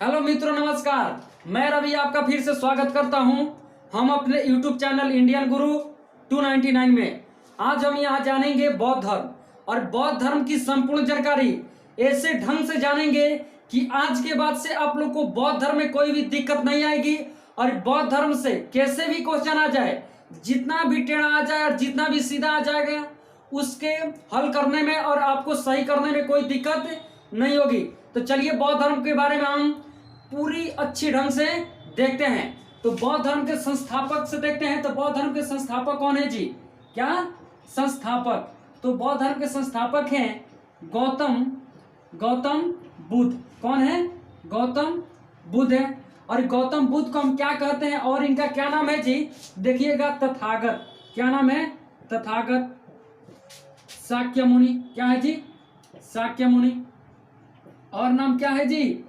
Hello मित्रों, नमस्कार। मैं रवि आपका फिर से स्वागत करता हूं हम अपने YouTube चैनल इंडियन गुरु 299 में। आज हम यहां जानेंगे बौद्ध धर्म और बौद्ध धर्म की संपूर्ण जानकारी ऐसे ढंग से जानेंगे कि आज के बाद से आप लोग को बौद्ध धर्म में कोई भी दिक्कत नहीं आएगी। और बौद्ध धर्म से कैसे भी क्वेश्चन आ जाए, जितना भी टेढ़ा आ जाए और जितना भी सीधा आ जाएगा, उसके हल करने में और आपको सही करने में कोई दिक्कत नहीं होगी। तो चलिए बौद्ध धर्म के बारे में हम पूरी अच्छी ढंग से देखते हैं। तो बौद्ध धर्म के संस्थापक से देखते हैं। तो बौद्ध धर्म के संस्थापक कौन है जी? क्या संस्थापक? तो बौद्ध धर्म के संस्थापक हैं गौतम बुद्ध। कौन है? गौतम बुद्ध है। और गौतम बुद्ध को हम क्या कहते हैं और इनका क्या नाम है जी? देखिएगा, तथागत। क्या नाम है? तथागत। शाक्य मुनि। क्या है जी? शाक्य मुनि। और नाम क्या है जी?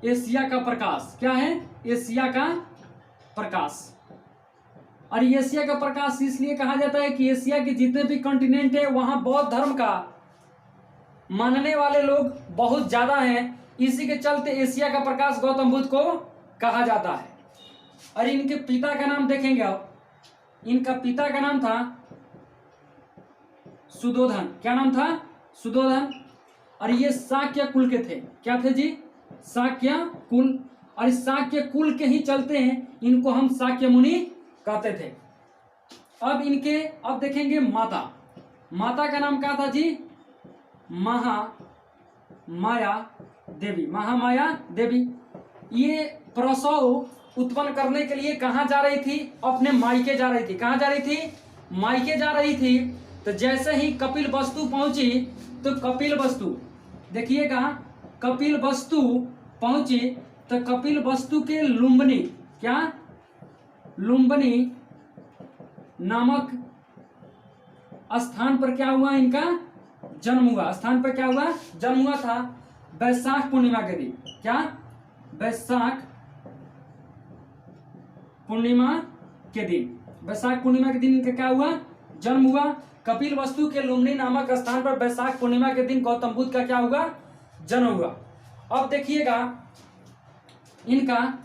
एशिया का प्रकाश। क्या है? एशिया का प्रकाश। और एशिया का प्रकाश इसलिए कहा जाता है कि एशिया के जितने भी कॉन्टिनेंट है वहां बौद्ध धर्म का मानने वाले लोग बहुत ज्यादा हैं। इसी के चलते एशिया का प्रकाश गौतम बुद्ध को कहा जाता है। और इनके पिता का नाम देखेंगे आप। इनका पिता का नाम था सुधोधन। क्या नाम था? सुधोधन। और ये शाक्य कुल के थे। क्या थे जी? शाक्य कुल। और इस शाक्य कुल के ही चलते हैं इनको हम शाक्य मुनि कहते थे। अब देखेंगे माता का नाम क्या था जी? महामाया देवी। महामाया देवी। ये प्रसव उत्पन्न करने के लिए कहाँ जा रही थी? अपने मायके जा रही थी। कहाँ जा रही थी? मायके जा रही थी। तो जैसे ही कपिल वस्तु पहुंची तो कपिल वस्तु, देखिएगा, कपिल वस्तु पहुंची तो कपिल वस्तु के लुम्बिनी, क्या? लुम्बिनी नामक स्थान पर क्या हुआ? इनका जन्म हुआ। स्थान पर क्या हुआ? जन्म हुआ था वैशाख पूर्णिमा के दिन। क्या? वैशाख पूर्णिमा के दिन। वैशाख पूर्णिमा के दिन इनका क्या हुआ? जन्म हुआ। कपिल वस्तु के लुम्बिनी नामक स्थान पर वैशाख पूर्णिमा के दिन गौतम बुद्ध का क्या हुआ? जन्म हुआ। अब देखिएगा, इनका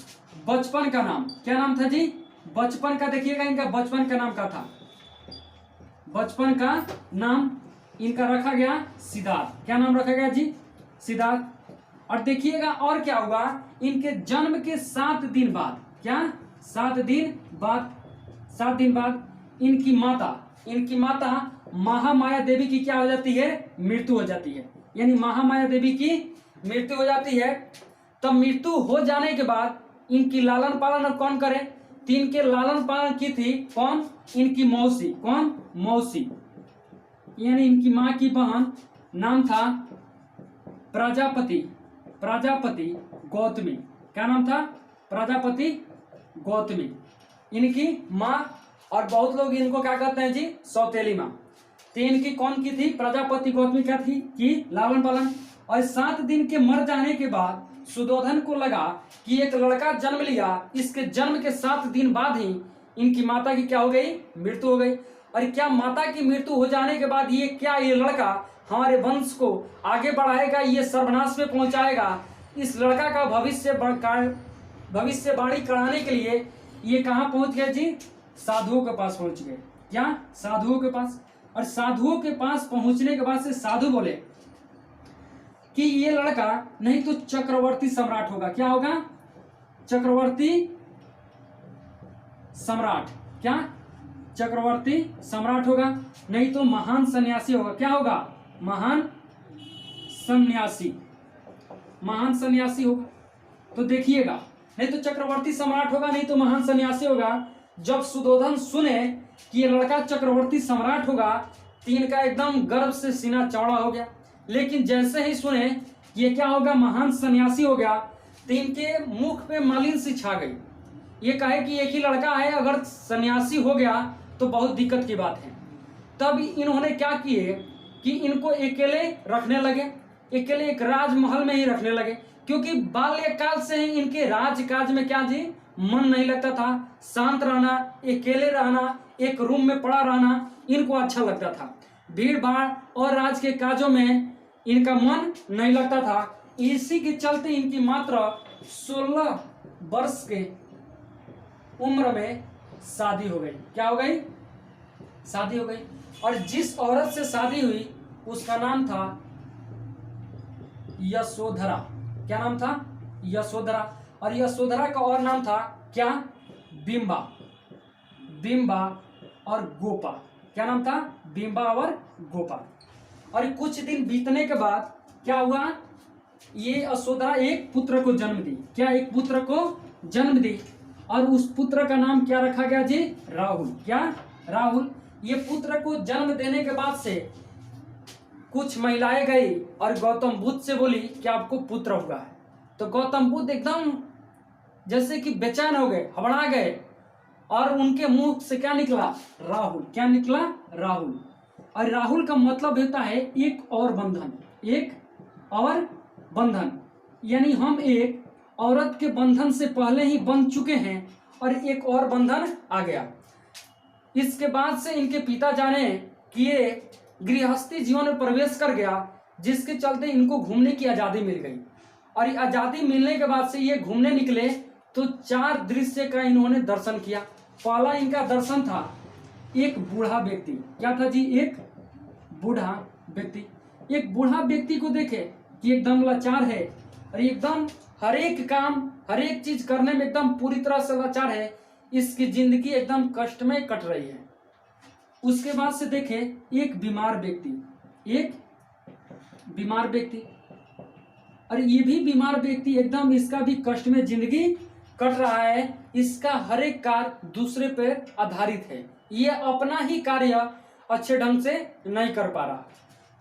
बचपन का नाम क्या नाम था जी? बचपन का देखिएगा, इनका बचपन का नाम क्या था? बचपन का नाम इनका रखा गया सिद्धार्थ। क्या नाम रखा गया जी? सिद्धार्थ। और देखिएगा और क्या हुआ? इनके जन्म के 7 दिन बाद, क्या? 7 दिन बाद इनकी माता महामाया देवी की क्या हो जाती है? मृत्यु हो जाती है। यानी महामाया देवी की मृत्यु हो जाती है। तब मृत्यु हो जाने के बाद इनकी लालन पालन कौन करे? तो इनके लालन पालन की थी कौन? इनकी मौसी। कौन? मौसी। यानी इनकी मां की बहन। नाम था प्रजापति गौतमी। क्या नाम था? प्रजापति गौतमी इनकी मां। और बहुत लोग इनको क्या कहते हैं जी? सौतेली मां। तो इनकी कौन की थी? प्रजापति गौतमी क्या थी? कि लालन पालन। और 7 दिन के मर जाने के बाद सुधोधन को लगा कि एक लड़का जन्म लिया। इसके जन्म के 7 दिन बाद ही इनकी माता की क्या हो गई? मृत्यु हो गई। और क्या माता की मृत्यु हो जाने के बाद ये लड़का हमारे वंश को आगे बढ़ाएगा, ये सर्वनाश में पहुंचाएगा? इस लड़का का भविष्यवाणी कराने के लिए ये कहाँ पहुंच गए जी? साधुओं के पास पहुंच गए। क्या? साधुओं के पास। और साधुओं के पास पहुंचने के बाद से साधु बोले कि ये लड़का नहीं तो चक्रवर्ती सम्राट होगा। क्या होगा? चक्रवर्ती सम्राट। क्या? चक्रवर्ती सम्राट होगा। नहीं तो महान सन्यासी होगा। क्या होगा? महान सन्यासी होगा। तो देखिएगा, नहीं तो चक्रवर्ती सम्राट होगा, नहीं तो महान सन्यासी होगा। जब सुधोधन सुने कि ये लड़का चक्रवर्ती सम्राट होगा तो इनका एकदम गर्व से सीना चौड़ा हो गया। लेकिन जैसे ही सुने कि ये क्या होगा? महान सन्यासी हो गया, तो इनके मुख पे मलिन सी छा गई। ये कहे कि एक ही लड़का है, अगर सन्यासी हो गया तो बहुत दिक्कत की बात है। तब इन्होंने क्या किए कि इनको अकेले रखने लगे। अकेले एक राजमहल में ही रखने लगे, क्योंकि बाल्यकाल से ही इनके राजकाज में क्या जी? मन नहीं लगता था। शांत रहना, अकेले रहना, एक रूम में पड़ा रहना इनको अच्छा लगता था। भीड़ भाड़ और राज के काजों में इनका मन नहीं लगता था। इसी के चलते इनकी मात्र 16 वर्ष के उम्र में शादी हो गई। क्या हो गई? शादी हो गई। और जिस औरत से शादी हुई उसका नाम था यशोधरा। क्या नाम था? यशोधरा। और यशोधरा का और नाम था क्या? बिंबा। बिंबा और गोपा। क्या नाम था? बिंबा और गोपा। और कुछ दिन बीतने के बाद क्या हुआ? ये यशोधरा एक पुत्र को जन्म दी। क्या? एक पुत्र को जन्म दी। और उस पुत्र का नाम क्या रखा गया जी? राहुल। क्या? राहुल। ये पुत्र को जन्म देने के बाद से कुछ महिलाएं गई और गौतम बुद्ध से बोली कि आपको पुत्र हुआ है। तो गौतम बुद्ध एकदम जैसे कि बेचैन हो गए, हबड़ा गए, और उनके मुंह से क्या निकला? राहुल। क्या निकला? राहुल। और राहुल का मतलब होता है एक और बंधन। एक और बंधन, यानी हम एक औरत के बंधन से पहले ही बंध चुके हैं और एक और बंधन आ गया। इसके बाद से इनके पिता जाने कि ये गृहस्थी जीवन में प्रवेश कर गया, जिसके चलते इनको घूमने की आज़ादी मिल गई। और आज़ादी मिलने के बाद से ये घूमने निकले तो 4 दृश्य का इन्होंने दर्शन किया। पहला इनका दर्शन था एक बूढ़ा व्यक्ति। क्या था जी? एक बूढ़ा व्यक्ति। एक बूढ़ा व्यक्ति को देखे कि एकदम लाचार है और एकदम हर एक काम, हर एक चीज करने में एकदम पूरी तरह से लाचार है। इसकी जिंदगी एकदम कष्ट में कट रही है। उसके बाद से देखे एक बीमार व्यक्ति। एक बीमार व्यक्ति, और ये भी बीमार व्यक्ति एकदम, इसका भी कष्ट में जिंदगी कट रहा है। इसका हर एक कार्य दूसरे पर आधारित है। ये अपना ही कार्य अच्छे ढंग से नहीं कर पा रहा।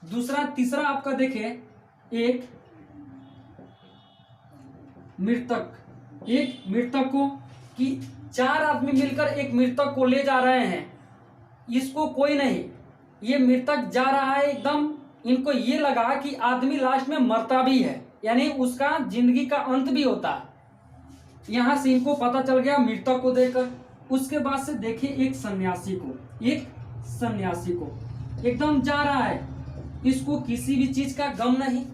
दूसरा, तीसरा आपका देखे एक मृतक। एक मृतक को कि 4 आदमी मिलकर एक मृतक को ले जा रहे हैं। इसको कोई नहीं, ये मृतक जा रहा है एकदम, इनको ये लगा कि आदमी लास्ट में मरता भी है, यानी उसका जिंदगी का अंत भी होता है। यहां से इनको पता चल गया मृतक को देखकर। उसके बाद से देखिए एक सन्यासी को। एक सन्यासी को एकदम जा रहा है, इसको किसी भी चीज का गम नहीं,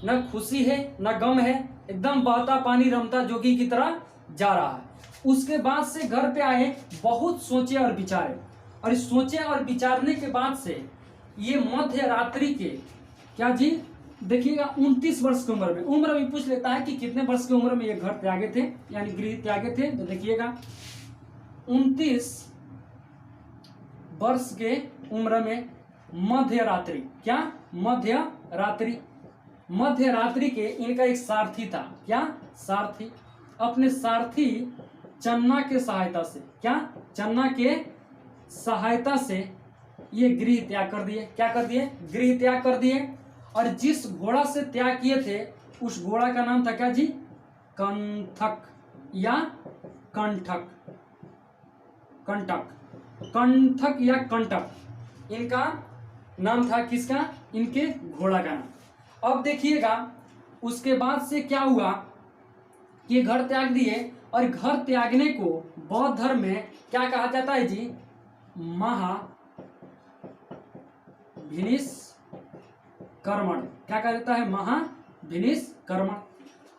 न खुशी है न गम है, एकदम बहता पानी रमता जोगी की तरह जा रहा है। उसके बाद से घर पे आए, बहुत सोचे और विचारे, और सोचे और विचारने के बाद से ये मध्य रात्रि के, क्या जी देखिएगा, 29 वर्ष की उम्र में, उम्र भी पूछ लेता है कि कितने वर्ष की उम्र में ये घर त्यागे थे, यानी गृह त्यागे थे। तो देखिएगा 29 वर्ष के उम्र में मध्य रात्रि, क्या मध्य रात्रि, मध्य रात्रि के इनका एक सारथी था। क्या? सारथी। अपने सारथी चन्ना के सहायता से, क्या चन्ना के सहायता से ये गृह त्याग कर दिए। क्या कर दिए? गृह त्याग कर दिए। और जिस घोड़ा से त्याग किए थे उस घोड़ा का नाम था क्या जी? कंठक या कंठक। कंटक, कंठक या कंटक इनका नाम था। किसका? इनके घोड़ा का नाम। अब देखिएगा उसके बाद से क्या हुआ कि घर त्याग दिए, और घर त्यागने को बौद्ध धर्म में क्या कहा जाता है जी? महाभिनिष्कर्मण। क्या कहा जाता है? महाभिनिष्कर्मण।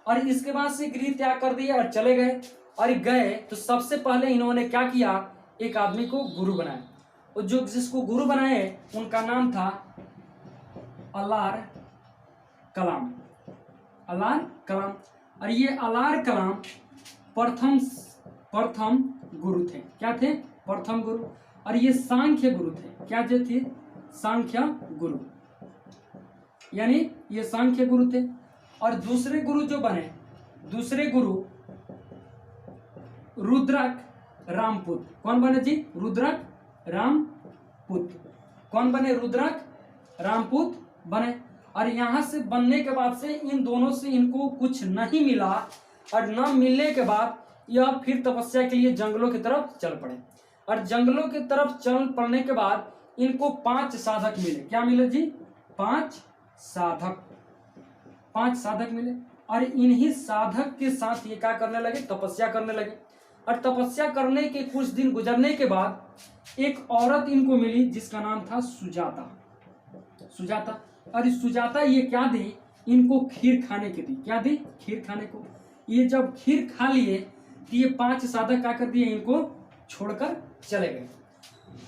और इसके बाद से गृह त्याग कर दिया और चले गए। और गए तो सबसे पहले इन्होंने क्या किया? एक आदमी को गुरु बनाया। और जो जिसको गुरु बनाए उनका नाम था अलार कलाम। अलार कलाम। और ये अलार कलाम प्रथम गुरु थे। क्या थे? प्रथम गुरु। और ये सांख्य गुरु थे। क्या जो थे? सांख्य गुरु, यानी ये सांख्य गुरु थे। और दूसरे गुरु जो बने, दूसरे गुरु रुद्रक रामपुत। कौन बने जी? रुद्रक रामपुत। कौन बने? रुद्रक रामपुत बने। और यहां से बनने के बाद से इन दोनों से इनको कुछ नहीं मिला, और न मिलने के बाद यह फिर तपस्या के लिए जंगलों की तरफ चल पड़े। और जंगलों की तरफ चल पड़ने के बाद इनको 5 साधक मिले। क्या मिले जी? 5 साधक। 5 साधक मिले। और इन्हीं साधक के साथ ये क्या करने लगे? तपस्या करने लगे। और तपस्या करने के कुछ दिन गुजरने के बाद एक औरत इनको मिली जिसका नाम था सुजाता। सुजाता। और इस सुजाता ये क्या दी इनको खीर खाने की दी। क्या दी? खीर खाने को। ये जब खीर खा लिए तो ये 5 साधक क्या कर दिए, इनको छोड़कर चले गए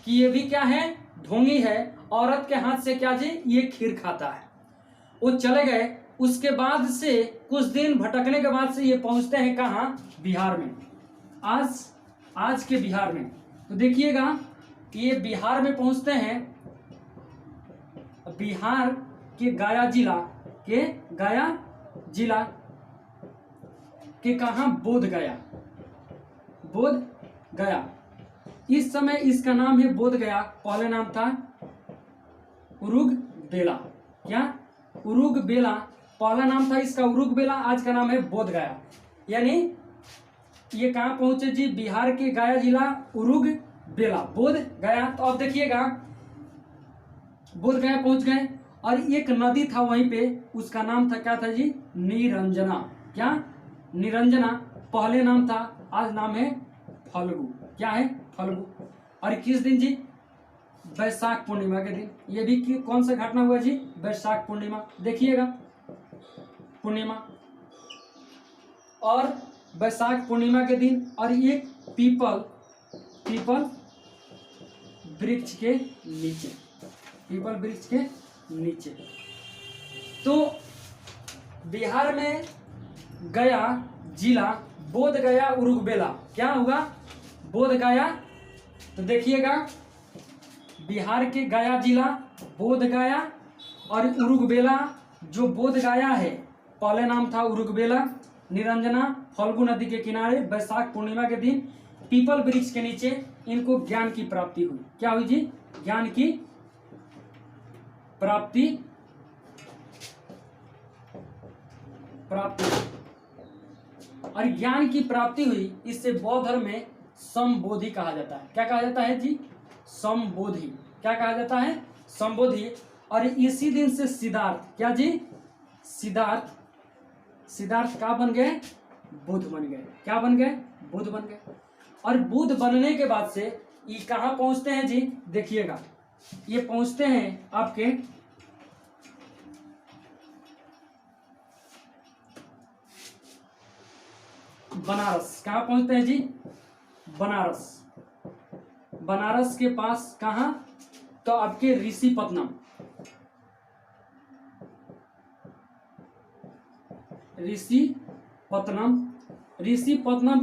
कि ये भी क्या है, ढोंगी है, औरत के हाथ से क्या जी ये खीर खाता है। वो चले गए। उसके बाद से कुछ दिन भटकने के बाद से ये पहुंचते हैं कहाँ, बिहार में। आज के बिहार में। तो देखिएगा ये बिहार में पहुंचते हैं, बिहार के गया जिला के कहा, बोध गया। इस समय इसका नाम है बोध गया। पहले नाम था उरुग बेला। क्या? उरुग बेला पहला नाम था इसका, उरुग बेला। आज का नाम है बोध गया। यानी ये कहाँ पहुंचे जी, बिहार के गया जिला, उरुग बेला, बोध गया। तो अब देखिएगा बोध गया पहुंच गए और एक नदी था वहीं पे, उसका नाम था क्या था जी, निरंजना। क्या? निरंजना पहले नाम था, आज नाम है फल्गु। क्या है? फल्गु। और किस दिन जी, वैशाख पूर्णिमा के दिन। ये भी कौन सा घटना हुआ जी, वैशाख पूर्णिमा। देखिएगा पूर्णिमा और वैशाख पूर्णिमा के दिन। और एक पीपल वृक्ष के नीचे, पीपल वृक्ष के नीचे। तो बिहार में गया जिला, बोध गया, उरुग बेला। क्या होगा? बोध गया। तो देखिएगा बिहार के गया जिला, बोध गया और उरुग बेला। जो बोध गया है पहले नाम था उरुग बेला, निरंजना, फल्गु नदी के किनारे, वैशाख पूर्णिमा के दिन, पीपल वृक्ष के नीचे इनको ज्ञान की प्राप्ति हुई। क्या हुई जी? ज्ञान की प्राप्ति। और ज्ञान की प्राप्ति हुई, इससे बौद्ध धर्म में संबोधि कहा जाता है। क्या कहा जाता है जी? संबोधि। क्या कहा जाता है? संबोधि। और इसी दिन से सिद्धार्थ, क्या जी, सिद्धार्थ क्या बन गए? बुद्ध बन गए। क्या बन गए? बुद्ध बन गए। और बुद्ध बनने के बाद से ये कहाँ पहुंचते हैं जी, देखिएगा ये पहुंचते हैं आपके बनारस। कहाँ पहुंचते हैं जी? बनारस के पास कहाँ, तो आपके ऋषिपत्तनम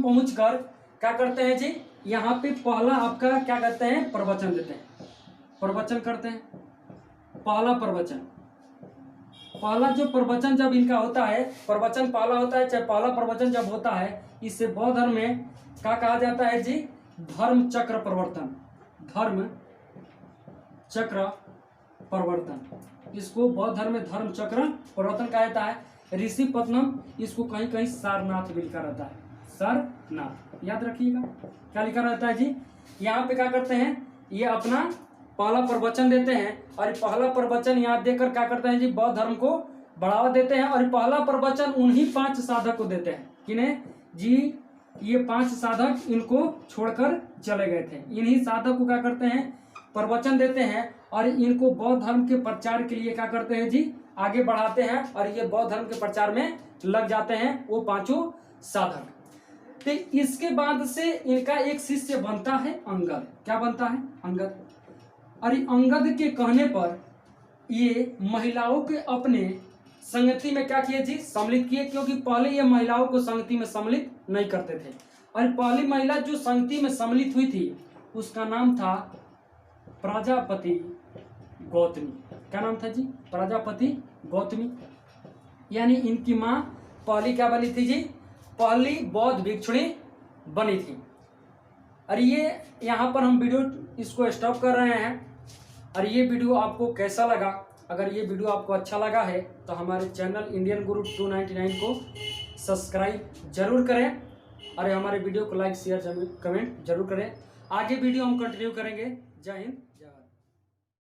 पहुंचकर क्या करते हैं जी, यहाँ पे पहला आपका क्या करते हैं, प्रवचन देते हैं, प्रवचन करते हैं। पहला जो प्रवचन जब इनका होता है, प्रवचन पहला होता है, चाहे पहला प्रवचन जब होता है, इससे बौद्ध धर्म में क्या कहा जाता है जी, धर्म चक्र परिवर्तन। इसको बौद्ध धर्म में धर्म चक्र परिवर्तन कहा जाता है। ऋषिपत्तनम, इसको कहीं कहीं सारनाथ भी लिखा रहता है, सारनाथ, याद रखिएगा। क्या लिखा रहता है जी, यहाँ पे क्या करते हैं, ये अपना पहला प्रवचन देते हैं। और पहला प्रवचन यहाँ देकर क्या करते हैं जी, बौद्ध धर्म को बढ़ावा देते हैं। और पहला प्रवचन उन्हीं 5 साधक को देते हैं। किन्हें जी? ये 5 साधक इनको छोड़कर चले गए थे। इन्हीं साधक को क्या करते हैं, प्रवचन देते हैं और इनको बौद्ध धर्म के प्रचार के लिए क्या करते हैं जी, आगे बढ़ाते हैं। और ये बौद्ध धर्म के प्रचार में लग जाते हैं वो 5 साधक। तो इसके बाद से इनका एक शिष्य बनता है अंगद। क्या बनता है? अंगद। और अंगद के कहने पर ये महिलाओं के अपने संगति में क्या किए जी, सम्मिलित किए। क्योंकि पहले ये महिलाओं को संगति में सम्मिलित नहीं करते थे। और पहली महिला जो संगति में सम्मिलित हुई थी उसका नाम था प्रजापति गौतमी। क्या नाम था जी? प्रजापति गौतमी। यानी इनकी माँ पहली क्या बनी थी जी, पहली बौद्ध भिक्षुणी बनी थी। और ये यहाँ पर हम वीडियो इसको स्टॉप कर रहे हैं। और ये वीडियो आपको कैसा लगा? अगर ये वीडियो आपको अच्छा लगा है तो हमारे चैनल इंडियन गुरु 299 को सब्सक्राइब जरूर करें और हमारे वीडियो को लाइक शेयर कमेंट जरूर करें। आगे वीडियो हम कंटिन्यू करेंगे। जय हिंद।